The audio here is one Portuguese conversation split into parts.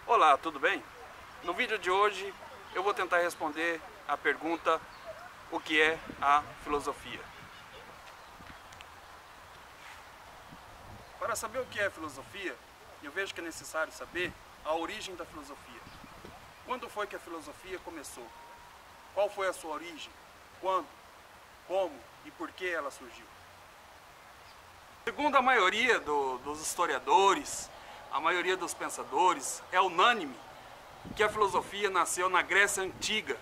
Olá, tudo bem? No vídeo de hoje eu vou tentar responder a pergunta: o que é a filosofia? Para saber o que é filosofia, eu vejo que é necessário saber a origem da filosofia. Quando foi que a filosofia começou? Qual foi a sua origem? Quando? Como e por que ela surgiu? Segundo a maioria dos historiadores, a maioria dos pensadores, é unânime que a filosofia nasceu na Grécia Antiga,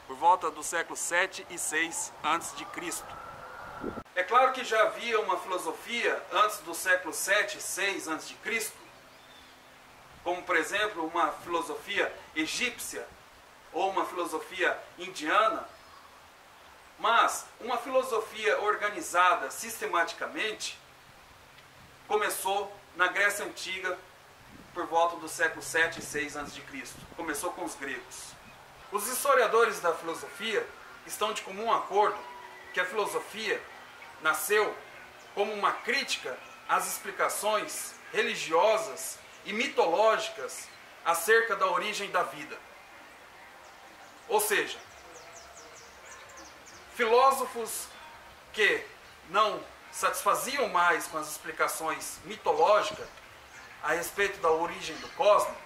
por volta do século 7 e 6 a.C. É claro que já havia uma filosofia antes do século 7 e 6 a.C., como por exemplo uma filosofia egípcia ou uma filosofia indiana, mas uma filosofia organizada sistematicamente começou na Grécia Antiga por volta do século 7 e 6 a.C. Começou com os gregos. Os historiadores da filosofia estão de comum acordo que a filosofia nasceu como uma crítica às explicações religiosas e mitológicas acerca da origem da vida. Ou seja, filósofos que não satisfaziam mais com as explicações mitológicas a respeito da origem do cosmos,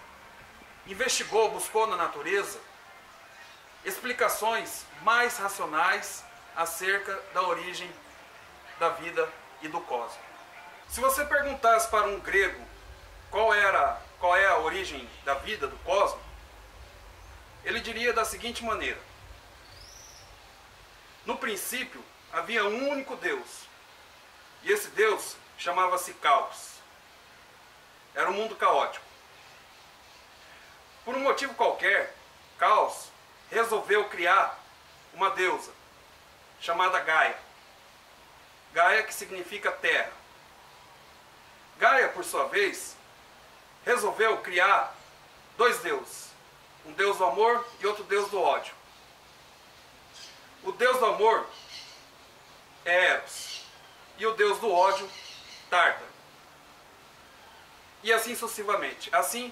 buscou na natureza explicações mais racionais acerca da origem da vida e do cosmos. Se você perguntasse para um grego qual é a origem da vida, do cosmos, ele diria da seguinte maneira: no princípio havia um único Deus, e esse Deus chamava-se Caos. Era um mundo caótico. Por um motivo qualquer, Caos resolveu criar uma deusa chamada Gaia. Gaia, que significa terra. Gaia, por sua vez, resolveu criar dois deuses. Um deus do amor e outro deus do ódio. O deus do amor é Eros e o deus do ódio, Tártaro. E assim sucessivamente. Assim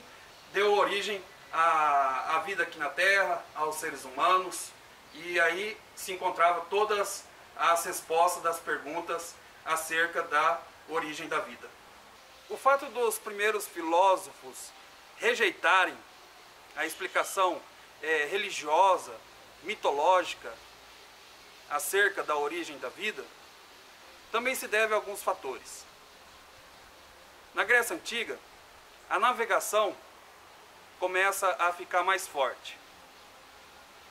deu origem à vida aqui na Terra, aos seres humanos, e aí se encontravam todas as respostas das perguntas acerca da origem da vida. O fato dos primeiros filósofos rejeitarem a explicação religiosa, mitológica, acerca da origem da vida, também se deve a alguns fatores. Na Grécia Antiga, a navegação começa a ficar mais forte.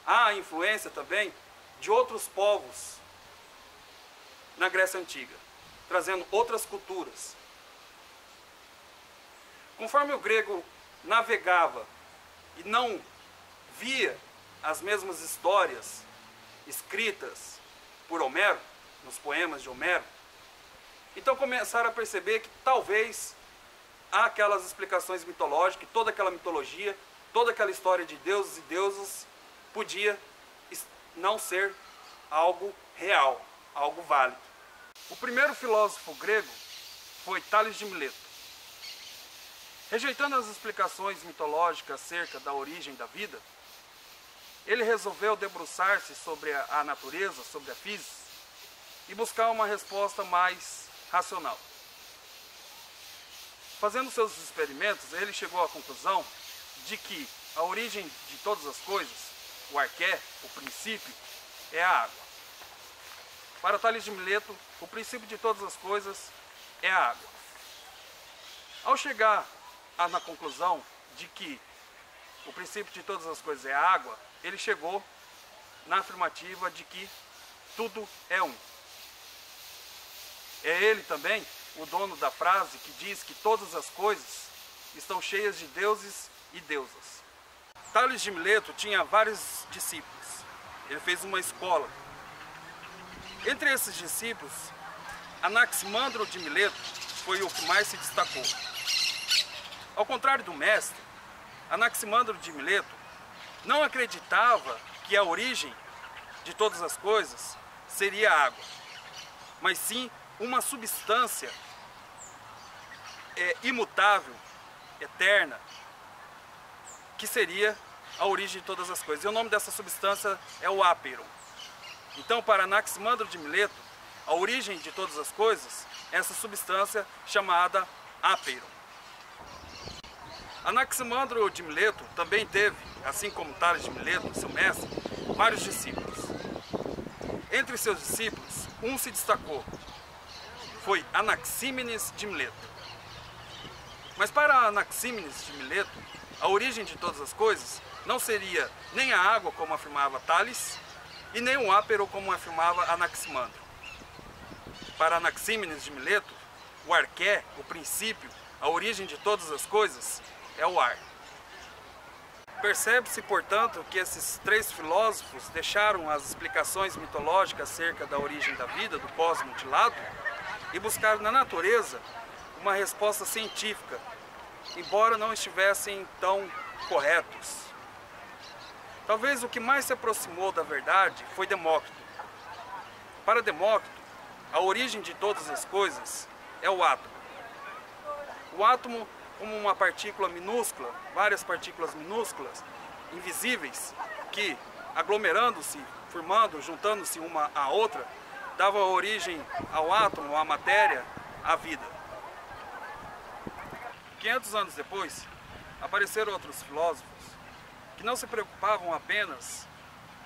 Há a influência também de outros povos na Grécia Antiga, trazendo outras culturas. Conforme o grego navegava e não via as mesmas histórias escritas por Homero, nos poemas de Homero, então começaram a perceber que talvez aquelas explicações mitológicas, toda aquela mitologia, toda aquela história de deuses e deusas podia não ser algo real, algo válido. O primeiro filósofo grego foi Tales de Mileto. Rejeitando as explicações mitológicas acerca da origem da vida, ele resolveu debruçar-se sobre a natureza, sobre a física, e buscar uma resposta mais racional. Fazendo seus experimentos, ele chegou à conclusão de que a origem de todas as coisas, o arqué, o princípio, é a água. Para Tales de Mileto, o princípio de todas as coisas é a água. Ao chegar na conclusão de que o princípio de todas as coisas é a água, ele chegou na afirmativa de que tudo é um. É ele também o dono da frase que diz que todas as coisas estão cheias de deuses e deusas. Tales de Mileto tinha vários discípulos. Ele fez uma escola. Entre esses discípulos, Anaximandro de Mileto foi o que mais se destacou. Ao contrário do mestre, Anaximandro de Mileto não acreditava que a origem de todas as coisas seria a água, mas sim uma substância imutável, eterna, que seria a origem de todas as coisas. E o nome dessa substância é o ápero. Então, para Anaximandro de Mileto, a origem de todas as coisas é essa substância chamada ápero. Anaximandro de Mileto também teve, assim como Tales de Mileto, seu mestre, vários discípulos. Entre seus discípulos, um se destacou, foi Anaxímenes de Mileto. Mas para Anaxímenes de Mileto, a origem de todas as coisas não seria nem a água, como afirmava Tales, e nem o ápero, como afirmava Anaximandro. Para Anaxímenes de Mileto, o arqué, o princípio, a origem de todas as coisas, é o ar. Percebe-se, portanto, que esses três filósofos deixaram as explicações mitológicas acerca da origem da vida, do cosmos de lado, e buscaram na natureza uma resposta científica, embora não estivessem tão corretos. Talvez o que mais se aproximou da verdade foi Demócrito. Para Demócrito, a origem de todas as coisas é o átomo. O átomo, como uma partícula minúscula, várias partículas minúsculas, invisíveis, que aglomerando-se, formando, juntando-se uma à outra, dava origem ao átomo, à matéria, à vida. 500 anos depois, apareceram outros filósofos que não se preocupavam apenas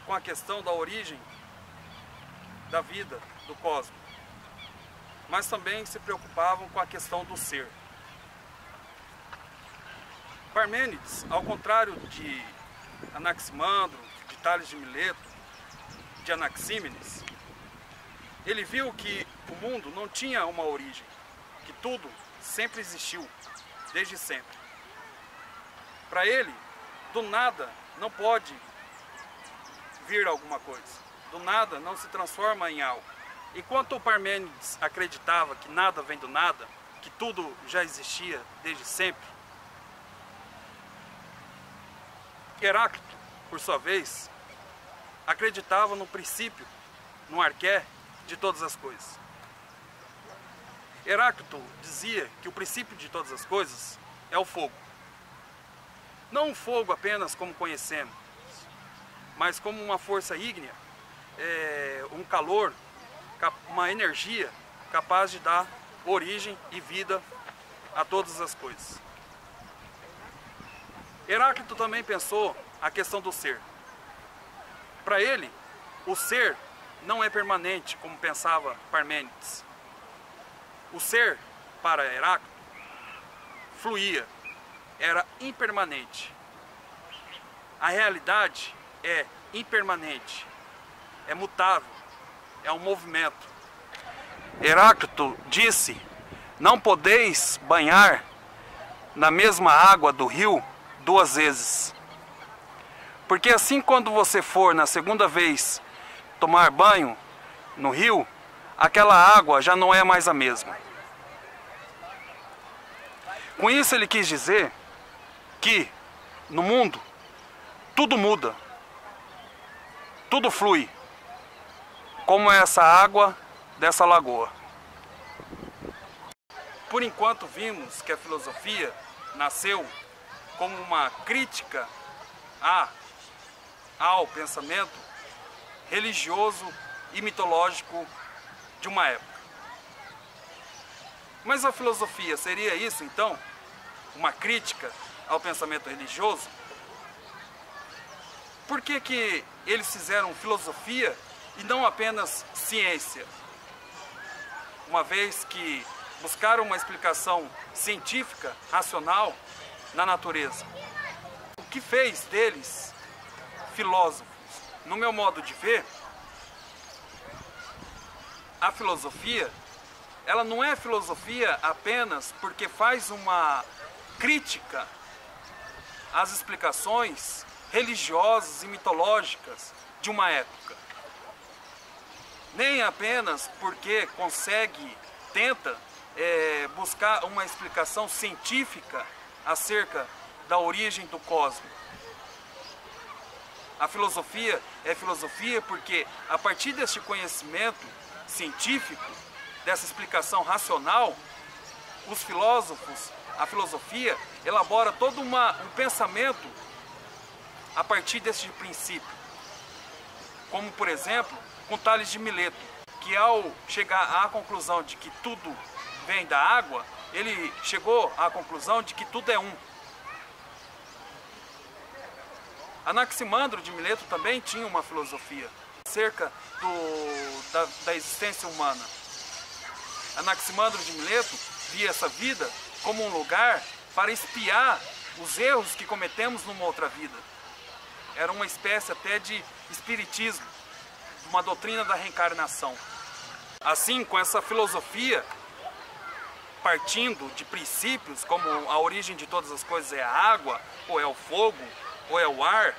com a questão da origem da vida, do cosmos, mas também se preocupavam com a questão do ser. Parmênides, ao contrário de Anaximandro, de Tales de Mileto, de Anaxímenes, ele viu que o mundo não tinha uma origem, que tudo sempre existiu, desde sempre. Para ele, do nada não pode vir alguma coisa, do nada não se transforma em algo. Enquanto o Parmênides acreditava que nada vem do nada, que tudo já existia desde sempre, Heráclito, por sua vez, acreditava no princípio, no arqué de todas as coisas. Heráclito dizia que o princípio de todas as coisas é o fogo. Não o fogo apenas como conhecemos, mas como uma força ígnea, um calor, uma energia capaz de dar origem e vida a todas as coisas. Heráclito também pensou a questão do ser. Para ele, o ser não é permanente, como pensava Parmênides. O ser, para Heráclito, fluía, era impermanente. A realidade é impermanente, é mutável, é um movimento. Heráclito disse: não podeis banhar na mesma água do rio 2 vezes. Porque assim, quando você for na segunda vez tomar banho no rio, aquela água já não é mais a mesma. Com isso ele quis dizer que no mundo tudo muda, tudo flui, como essa água dessa lagoa. Por enquanto vimos que a filosofia nasceu como uma crítica ao pensamento religioso e mitológico de uma época. Mas a filosofia seria isso então? Uma crítica ao pensamento religioso? Por que que eles fizeram filosofia e não apenas ciência? Uma vez que buscaram uma explicação científica, racional, na natureza. O que fez deles filósofos? No meu modo de ver, a filosofia, ela não é filosofia apenas porque faz uma crítica às explicações religiosas e mitológicas de uma época. Nem apenas porque tenta buscar uma explicação científica acerca da origem do cosmos. A filosofia é filosofia porque, a partir deste conhecimento científico, dessa explicação racional, os filósofos, a filosofia, elabora todo um pensamento a partir desse princípio. Como, por exemplo, com Tales de Mileto, que ao chegar à conclusão de que tudo vem da água, ele chegou à conclusão de que tudo é um. Anaximandro de Mileto também tinha uma filosofia acerca da existência humana. Anaximandro de Mileto via essa vida como um lugar para espiar os erros que cometemos numa outra vida. Era uma espécie até de espiritismo, uma doutrina da reencarnação. Assim, com essa filosofia, partindo de princípios, como a origem de todas as coisas é a água, ou é o fogo, ou é o ar,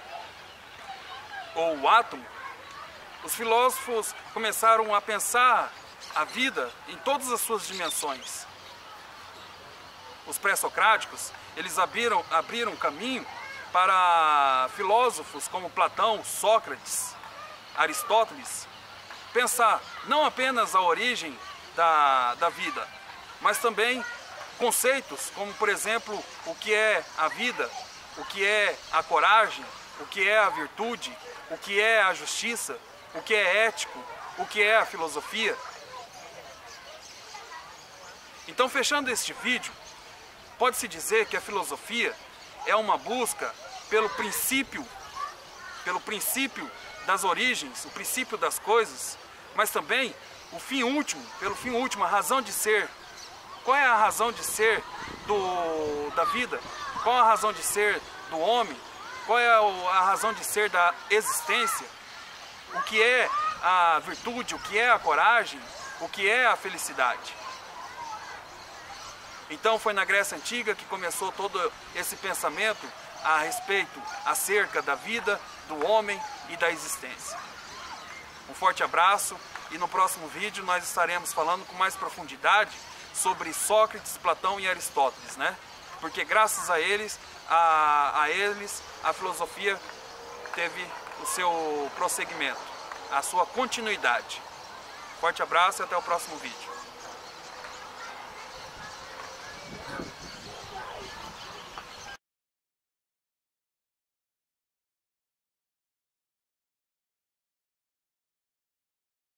ou o átomo, os filósofos começaram a pensar a vida em todas as suas dimensões. Os pré-socráticos, eles abriram caminho para filósofos como Platão, Sócrates, Aristóteles, pensar não apenas a origem da vida, mas também conceitos como, por exemplo, o que é a vida, o que é a coragem, o que é a virtude, o que é a justiça, o que é ético, o que é a filosofia. Então, fechando este vídeo, pode-se dizer que a filosofia é uma busca pelo princípio das origens, o princípio das coisas, mas também o fim último, pelo fim último, a razão de ser. Qual é a razão de ser da vida? Qual é a razão de ser do homem? Qual é a razão de ser da existência? O que é a virtude? O que é a coragem? O que é a felicidade? Então foi na Grécia Antiga que começou todo esse pensamento a respeito, acerca da vida, do homem e da existência. Um forte abraço e no próximo vídeo nós estaremos falando com mais profundidade sobre Sócrates, Platão e Aristóteles, né? Porque graças a eles, a filosofia teve o seu prosseguimento, a sua continuidade. Forte abraço e até o próximo vídeo.